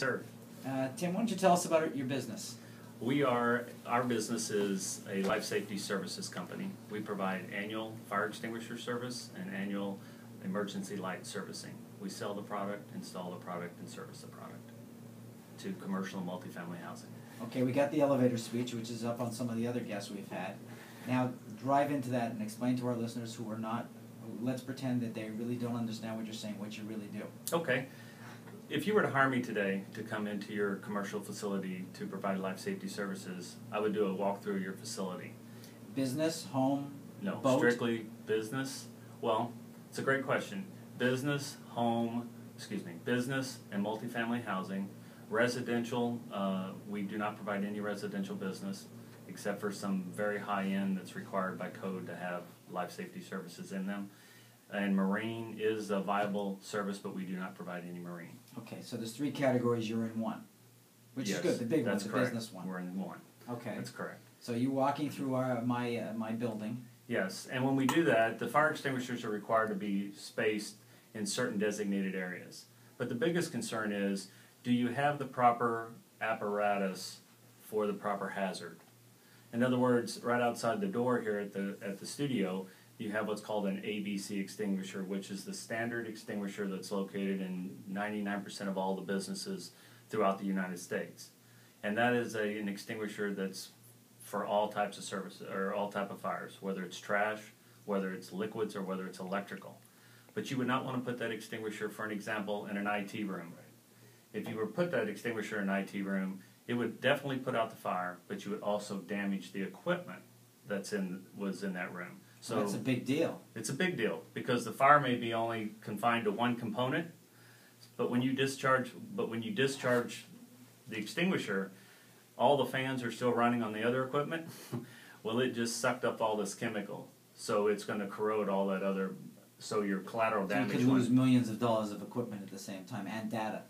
Sure. Tim, why don't you tell us about your business? Our business is a life safety services company. We provide annual fire extinguisher service and annual emergency light servicing. We sell the product, install the product, and service the product to commercial and multifamily housing. Okay, we got the elevator speech, which is up on some of the other guests we've had. Now, drive into that and explain to our listeners who are not, let's pretend that they really don't understand what you're saying, what you really do. Okay. If you were to hire me today to come into your commercial facility to provide life safety services, I would do a walkthrough of your facility. Business, home, No, boat? strictly business. Well, it's a great question. Business, business and multifamily housing. Residential, we do not provide any residential business except for some very high-end that's required by code to have life safety services in them. And marine is a viable service, but we do not provide any marine. Okay, so there's three categories, you're in one, which is good, the big one, the business one. We're in one. Okay. That's correct. So you're walking through my building. Yes, and when we do that, the fire extinguishers are required to be spaced in certain designated areas. But the biggest concern is, do you have the proper apparatus for the proper hazard? In other words, right outside the door here at the studio, you have what's called an ABC extinguisher, which is the standard extinguisher that's located in 99% of all the businesses throughout the United States. And that is an extinguisher that's for all types of services, or all type of fires, whether it's trash, whether it's liquids, or whether it's electrical. But you would not want to put that extinguisher, for an example, in an IT room. If you were to put that extinguisher in an IT room, it would definitely put out the fire, but you would also damage the equipment was in that room. So that's a big deal. It's a big deal because the fire may be only confined to one component, but when you discharge the extinguisher, all the fans are still running on the other equipment. Well, it just sucked up all this chemical, so it's going to corrode all that other. So your collateral damage. So you could lose millions of dollars of equipment at the same time and data.